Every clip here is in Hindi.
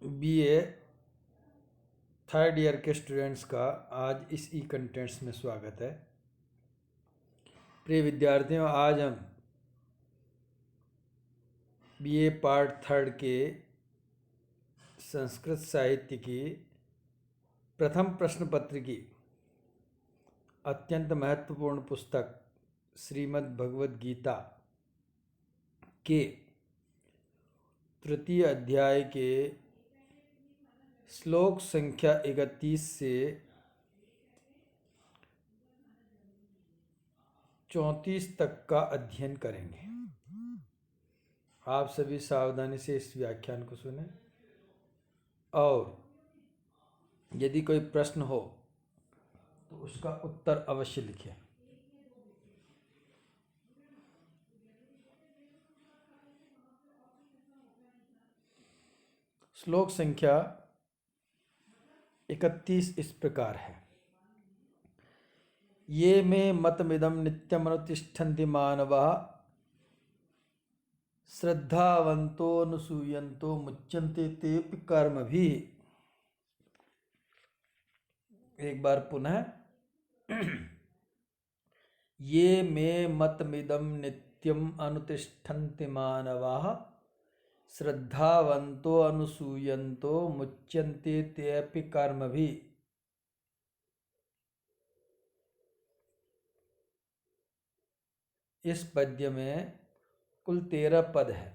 बीए थर्ड ईयर के स्टूडेंट्स का आज इस ई कंटेंट्स में स्वागत है। प्रिय विद्यार्थियों, आज हम बीए पार्ट थर्ड के संस्कृत साहित्य की प्रथम प्रश्न पत्र की अत्यंत महत्वपूर्ण पुस्तक श्रीमद् भगवद गीता के तृतीय अध्याय के श्लोक संख्या 31 से 34 तक का अध्ययन करेंगे। आप सभी सावधानी से इस व्याख्यान को सुनें और यदि कोई प्रश्न हो तो उसका उत्तर अवश्य लिखें। श्लोक संख्या 31 इस प्रकार है। ये मे मतमिदं नित्यमनुतिष्ठन्ति मानवाः श्रद्धावन्तो मुच्यन्ते तेऽपि कर्मभिः। एक बार पुनः। ये मे मतमिदं नित्यम अनुतिष्ठन्ति मानवाः श्रद्धावन्तो मुच्यन्ते तेऽपि कर्मभिः। इस पद्य में कुल 13 पद है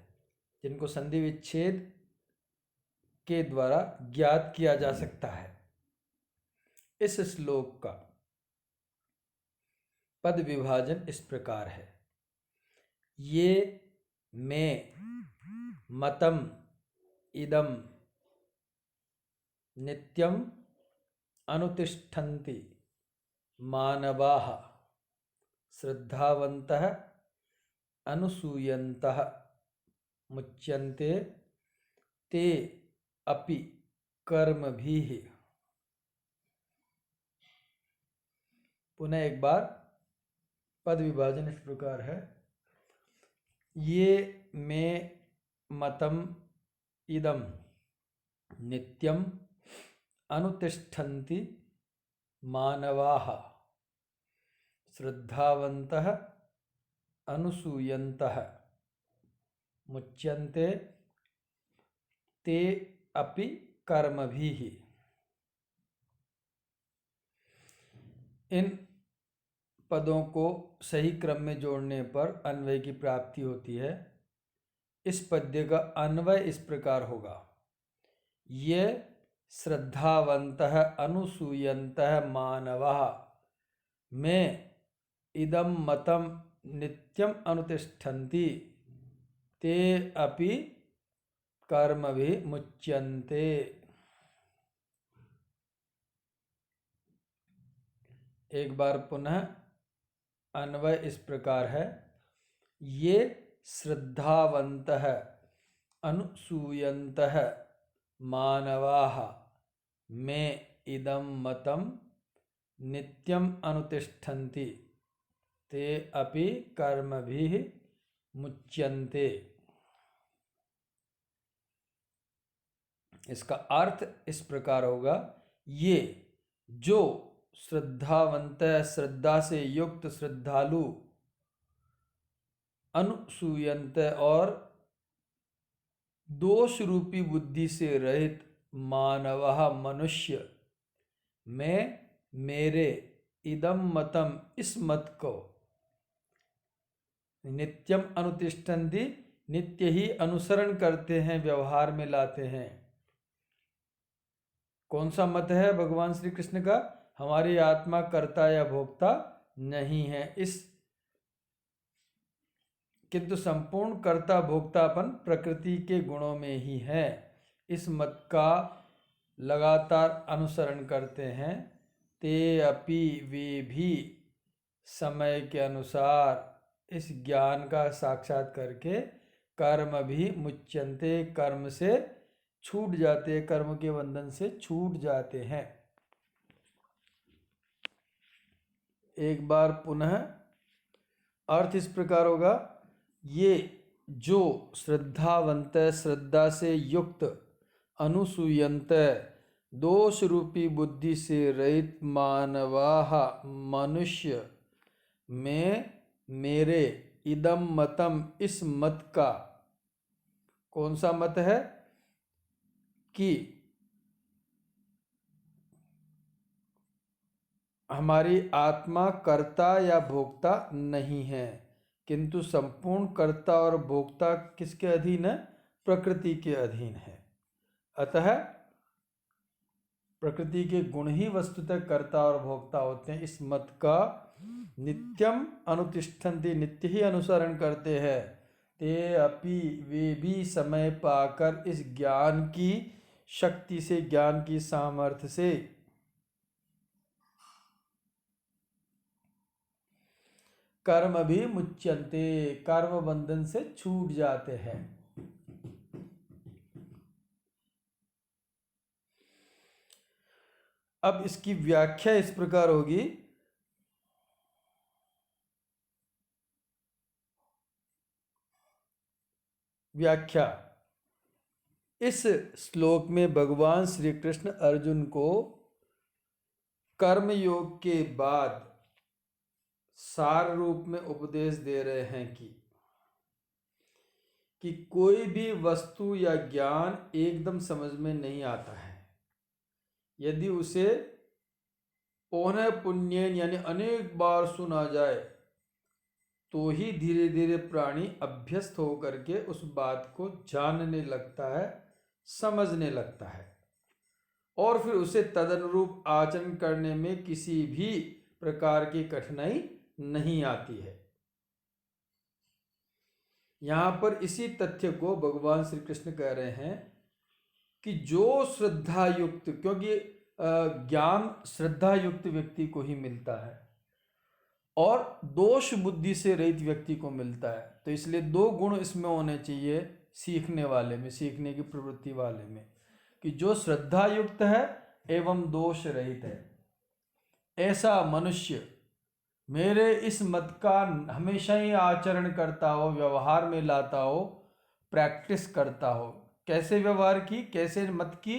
जिनको संधि विच्छेद के द्वारा ज्ञात किया जा सकता है। इस श्लोक का पद विभाजन इस प्रकार है। ये में मतम इदम नित्यम अनुतिष्ठन्ति मानवाः श्रद्धावन्तः अनुसूयन्तः मुच्यन्ते ते अपि कर्मभिः। पुनः एक बार पद विभाजन इस प्रकार है। ये में मतम इदम नित्यम अनुतिष्ठन्ति मानवाः श्रद्धावन्तः अनुसूयन्तः मुच्यन्ते ते अपि कर्मभिः। इन पदों को सही क्रम में जोड़ने पर अन्वय की प्राप्ति होती है। इस पद्य का अन्वय इस प्रकार होगा। ये श्रद्धावन्तः अनुसूयन्तः मानवाः में इदं मतम नित्यम अनुतिष्ठन्ति ते अपि कर्मभिः मुच्यन्ते। एक बार पुनः अन्वय इस प्रकार है। ये श्रद्धावन्तः अनुसूयन्तः मानवाः में इदं मतम नित्यम अनुतिष्ठन्ति ते अपि कर्मभिः मुच्यन्ते। इसका अर्थ इस प्रकार होगा। ये जो श्रद्धावंत श्रद्धा से युक्त श्रद्धालु अनुसूयंत और दोष रूपी बुद्धि से रहित मानवः मनुष्य में मेरे इदम मतम इस मत को नित्यम अनुतिष्ठन्ति नित्य ही अनुसरण करते हैं, व्यवहार में लाते हैं। कौन सा मत है भगवान श्री कृष्ण का? हमारी आत्मा कर्ता या भोक्ता नहीं है, किंतु संपूर्ण कर्ता भोक्तापन प्रकृति के गुणों में ही है। इस मत का लगातार अनुसरण करते हैं। ते अपि वे भी समय के अनुसार इस ज्ञान का साक्षात करके कर्म भी मुच्यन्ते कर्म से छूट जाते, कर्म के बंधन से छूट जाते हैं। एक बार पुनः अर्थ इस प्रकार होगा। ये जो श्रद्धावंत श्रद्धा से युक्त अनुसूयन्त दोष रूपी बुद्धि से रहित मानवाः मनुष्य में मेरे इदम मतम इस मत का, कौन सा मत है कि हमारी आत्मा कर्ता या भोक्ता नहीं है, किंतु संपूर्ण कर्ता और भोक्ता किसके अधीन है? प्रकृति के अधीन है। अतः प्रकृति के गुण ही वस्तुतः कर्ता और भोक्ता होते हैं। इस मत का नित्यम अनुतिष्ठन्ति, नित्य ही अनुसरण करते हैं। ते अपि, वे भी समय पाकर इस ज्ञान की शक्ति से, ज्ञान की सामर्थ्य से कर्म भी मुच्यन्ते, कर्म बंधन से छूट जाते हैं। अब इसकी व्याख्या इस प्रकार होगी। व्याख्या, इस श्लोक में भगवान श्री कृष्ण अर्जुन को कर्म योग के बाद सार रूप में उपदेश दे रहे हैं कि कोई भी वस्तु या ज्ञान एकदम समझ में नहीं आता है। यदि उसे पौने पुण्य यानी अनेक बार सुना जाए तो ही धीरे धीरे प्राणी अभ्यस्त होकर के उस बात को जानने लगता है, समझने लगता है, और फिर उसे तदनुरूप आचरण करने में किसी भी प्रकार की कठिनाई नहीं आती है। यहां पर इसी तथ्य को भगवान श्री कृष्ण कह रहे हैं कि जो श्रद्धा युक्त, क्योंकि ज्ञान श्रद्धा युक्त व्यक्ति को ही मिलता है और दोष बुद्धि से रहित व्यक्ति को मिलता है। तो इसलिए दो गुण इसमें होने चाहिए सीखने वाले में, सीखने की प्रवृत्ति वाले में, कि जो श्रद्धा युक्त है एवं दोष रहित है, ऐसा मनुष्य मेरे इस मत का हमेशा ही आचरण करता हो, व्यवहार में लाता हो, प्रैक्टिस करता हो। कैसे व्यवहार की, कैसे मत की?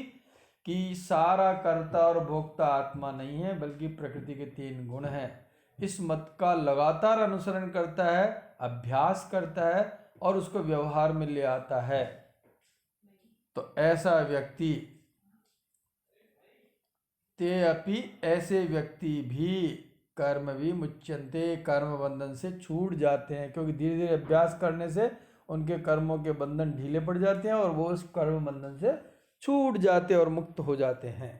कि सारा कर्ता और भोक्ता आत्मा नहीं है बल्कि प्रकृति के तीन गुण हैं। इस मत का लगातार अनुसरण करता है, अभ्यास करता है और उसको व्यवहार में ले आता है, तो ऐसा व्यक्ति, ते अपि, ऐसे व्यक्ति भी कर्म भी मुच्यन्ते, कर्म बंधन से छूट जाते हैं, क्योंकि धीरे धीरे अभ्यास करने से उनके कर्मों के बंधन ढीले पड़ जाते हैं और वो उस कर्म बंधन से छूट जाते और मुक्त हो जाते हैं।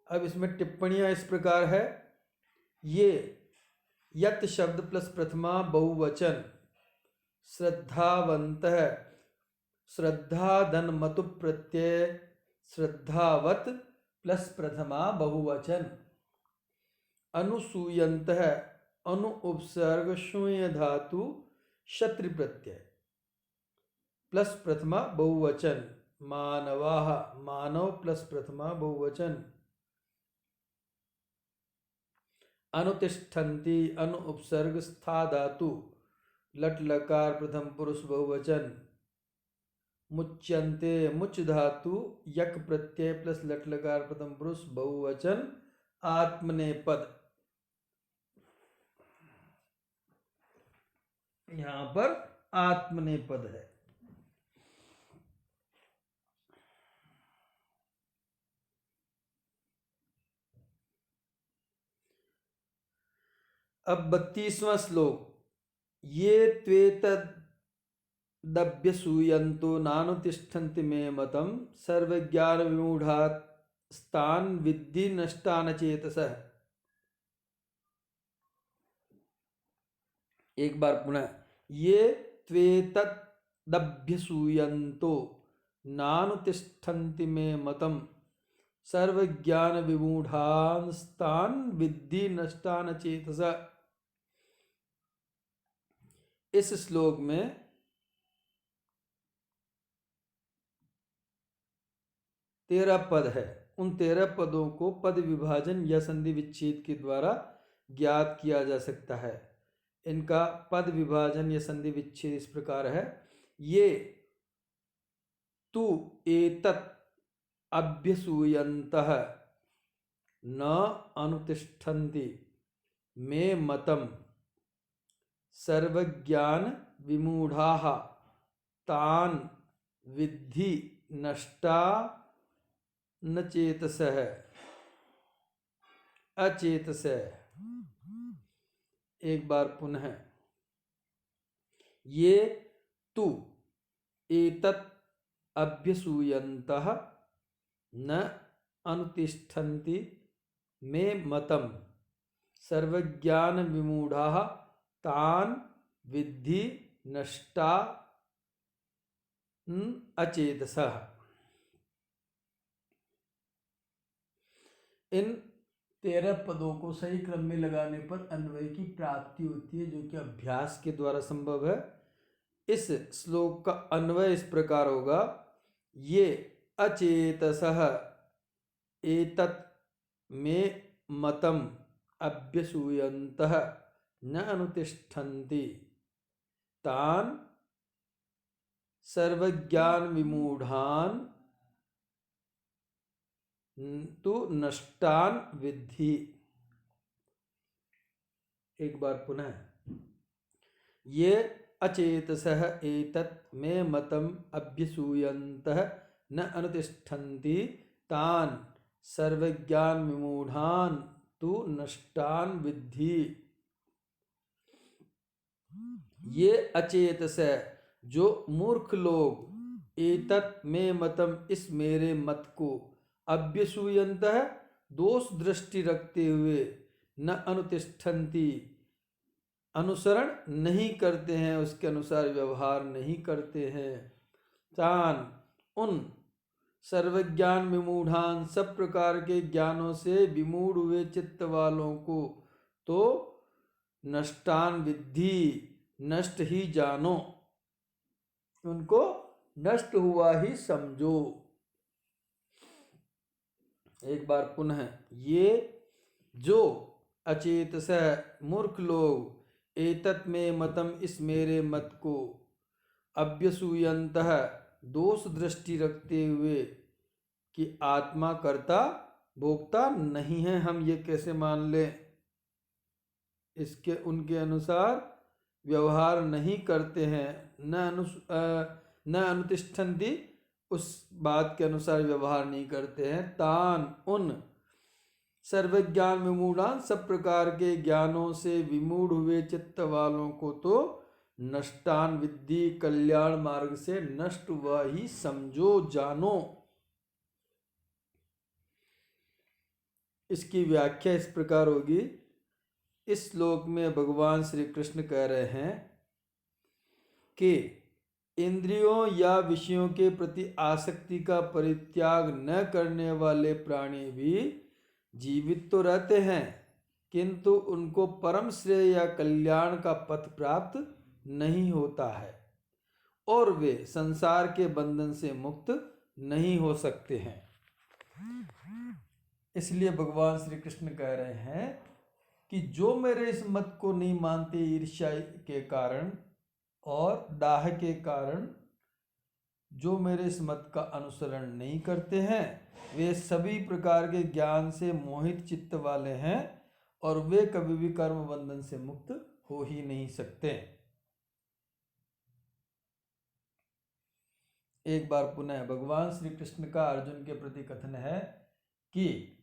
अब इसमें टिप्पणियां इस प्रकार है। ये यत शब्द प्लस प्रथमा बहुवचन श्रद्धावंतः, श्रद्धा धन मतु प्रत्यय श्रद्धावत प्लस प्रथमा बहुवचन, अनुसूयन्तः अनु उपसर्ग शून्य धातु शत्रु प्रत्यय प्लस प्रथमा बहुवचन, मानवाः मानव प्लस प्रथमा बहुवचन, अनुतिष्ठन्ति अनु उपसर्ग स्था धातु लट लकार प्रथम पुरुष बहुवचन, मुच्यन्ते मुच धातु यक प्रत्यय प्लस लट लकार प्रथम पुरुष बहुवचन, आत्मनेपद। यहां पर आत्मनेपद है। अब 32वां श्लोक, ये त्वेतदभ्यसूयन्तो नानुतिष्ठन्ति मे मतम सर्वज्ञान विमूढ़ात् स्तान विद्धि नष्टान चेतसः। एक बार पुनः, ये त्वेतदभ्यसूयन्तो नानुतिष्ठन्ति मे मतम सर्वज्ञान विमूढ़ान् स्तान विद्धि नष्टान चेतसः। इस श्लोक में 13 पद है। उन 13 पदों को पद विभाजन या संधि विच्छेद के द्वारा ज्ञात किया जा सकता है। इनका पद विभाजन या संधि विच्छेद इस प्रकार है। ये तु एतत् अभ्यसूयन्तः न अनुतिष्ठन्ति मे मतम् सर्वज्ञान विमूढ़ाः तान् विद्धि नष्टा न चेतसः अचेतसः। एक बार पुनः, ये तु एतत् अभ्यसूयन्तः न अनुतिष्ठन्ति मे मतम् सर्वज्ञान विमूढ़ाः तान् विद्धि नष्टा अचेतसः। इन 13 पदों को सही क्रम में लगाने पर अन्वय की प्राप्ति होती है, जो कि अभ्यास के द्वारा संभव है। इस श्लोक का अन्वय इस प्रकार होगा, ये अचेतसः एतत् मे मतम् अभ्यसूयन्तः न अनुतिष्ठन्ति तान् सर्वज्ञान विमूढ़ान् तु नष्टान विद्धि। एक बार पुनः, ये अचेतसः एतत् मे मतम् अभ्यसूयन्तः न अनुतिष्ठन्ति तान् सर्वज्ञान विमूढ़ान् तु नष्टान विद्धि। ये अचेतसः जो मूर्ख लोग एतत् मे मतम् इस मेरे मत को अभ्यसूयन्तः दोष दृष्टि रखते हुए न अनुतिष्ठन्ति अनुसरण नहीं करते हैं, उसके अनुसार व्यवहार नहीं करते हैं, तान उन सर्वज्ञान विमूढ़ान सब प्रकार के ज्ञानों से विमूढ़ हुए चित्त वालों को तो नष्टान विद्धि नष्ट ही जानो, उनको नष्ट हुआ ही समझो। एक बार पुनः, ये जो अचेतसः मूर्ख लोग एतत् मे मतम इस मेरे मत को अभ्यसूयन्तः दोष दृष्टि रखते हुए कि आत्मा कर्ता भोक्ता नहीं है, हम ये कैसे मान लें, इसके उनके अनुसार व्यवहार नहीं करते हैं, न अनुतिष्ठन्ति उस बात के अनुसार व्यवहार नहीं करते हैं, तान उन सर्वज्ञान विमूढ़ान सब प्रकार के ज्ञानों से विमूढ़ हुए चित्त वालों को तो नष्टान विद्धि कल्याण मार्ग से नष्ट हुआ ही समझो जानो। इसकी व्याख्या इस प्रकार होगी। इस श्लोक में भगवान श्री कृष्ण कह रहे हैं कि इंद्रियों या विषयों के प्रति आसक्ति का परित्याग न करने वाले प्राणी भी जीवित तो रहते हैं, किंतु उनको परम श्रेय या कल्याण का पथ प्राप्त नहीं होता है और वे संसार के बंधन से मुक्त नहीं हो सकते हैं। इसलिए भगवान श्री कृष्ण कह रहे हैं कि जो मेरे इस मत को नहीं मानते, ईर्ष्या के कारण और दाह के कारण जो मेरे इस मत का अनुसरण नहीं करते हैं, वे सभी प्रकार के ज्ञान से मोहित चित्त वाले हैं और वे कभी भी कर्म बंधन से मुक्त हो ही नहीं सकते। एक बार पुनः भगवान श्री कृष्ण का अर्जुन के प्रति कथन है कि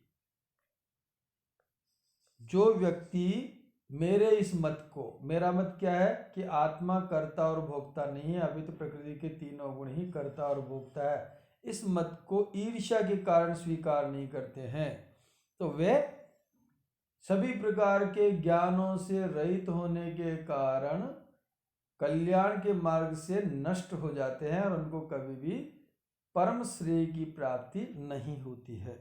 जो व्यक्ति मेरे इस मत को, मेरा मत क्या है कि आत्मा कर्ता और भोक्ता नहीं है, अभी तो प्रकृति के तीनों गुण ही कर्ता और भोक्ता है, इस मत को ईर्ष्या के कारण स्वीकार नहीं करते हैं, तो वे सभी प्रकार के ज्ञानों से रहित होने के कारण कल्याण के मार्ग से नष्ट हो जाते हैं और उनको कभी भी परम श्रेय की प्राप्ति नहीं होती है।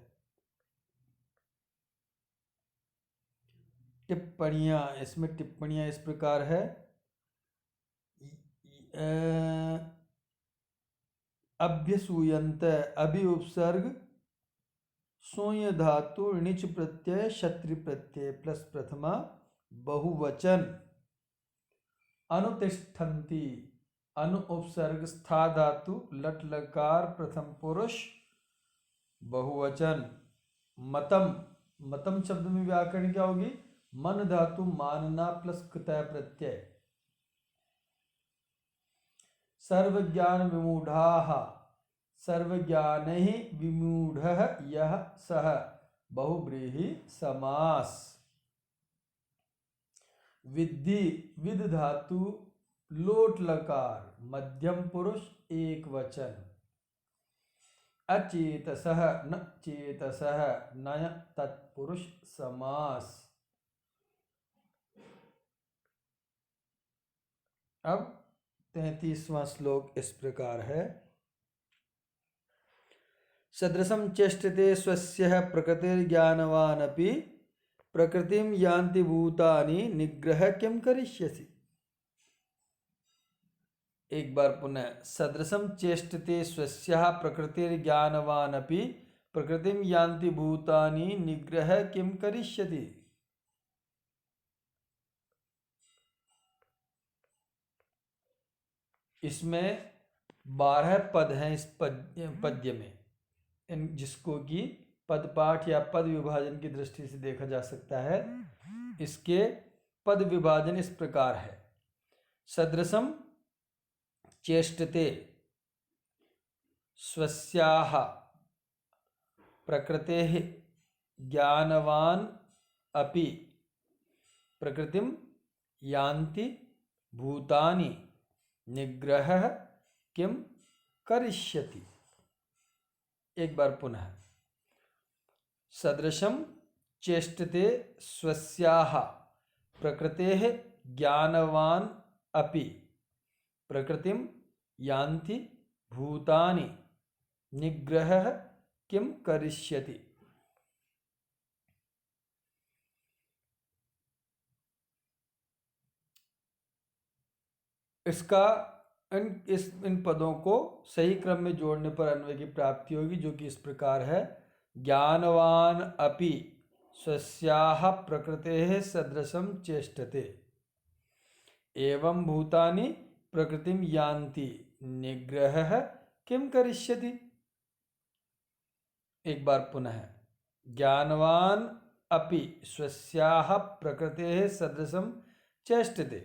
टिप्पणियां, इसमें टिप्पणियां इस प्रकार है। अभ्यसूयन्त अभि उपसर्ग सोय धातु णिच प्रत्यय क्षत्रि प्रत्यय प्लस प्रथमा बहुवचन। अनुतिष्ठन्ति, अनु उपसर्ग स्था धातु लट लकार प्रथम पुरुष बहुवचन। मतम, मतम शब्द में व्याकरण क्या होगी? मन धातु मानना प्लस कृतय प्रत्यय। सर्वज्ञान विमूढ़ाः, सर्वज्ञानैः विमूढ़ः यः सः बहुव्रीहि समास। विद्धि, विद धातु लोट लकार मध्यम पुरुष एक वचन। अचेतसः, न चेतसः नय तत्पुरुष समास। अब 33वां श्लोक इस प्रकार है। सदृशं चेष्टते स्वस्य प्रकृतिर्ज्ञानवानपि प्रकृतिं यान्ति भूतानि निग्रह किं करिष्यसि। एक बार पुनः। सदृशं चेष्टते स्वस्य प्रकृतिर्ज्ञानवानपि प्रकृतिं यान्ति भूतानि निग्रह किं करिष्यति। इसमें 12 पद हैं इस पद्य में, जिसको कि पद पाठ या पद विभाजन की दृष्टि से देखा जा सकता है। इसके पद विभाजन इस प्रकार है। सदृशम चेष्टते स्वस्याः प्रकृतेः ज्ञानवान् अपि प्रकृतिं यान्ति भूतानि निग्रह किं करिष्यति। एक बार पुनः। सदृशं चेष्टते स्वस्याः प्रकृतेः ज्ञानवान् अपि प्रकृतिं यान्ति भूतानि निग्रह किं करिष्यति। इसका इन पदों को सही क्रम में जोड़ने पर अन्वय की प्राप्ति होगी, जो कि इस प्रकार है। ज्ञानवान अपि स्वस्याः प्रकृतेः सदृशं चेष्टते एवं भूतानि प्रकृतिं यान्ति निग्रहः किं करिष्यति। एक बार पुनः। ज्ञानवान अपि स्वस्याः प्रकृतेः सदृशं चेष्टते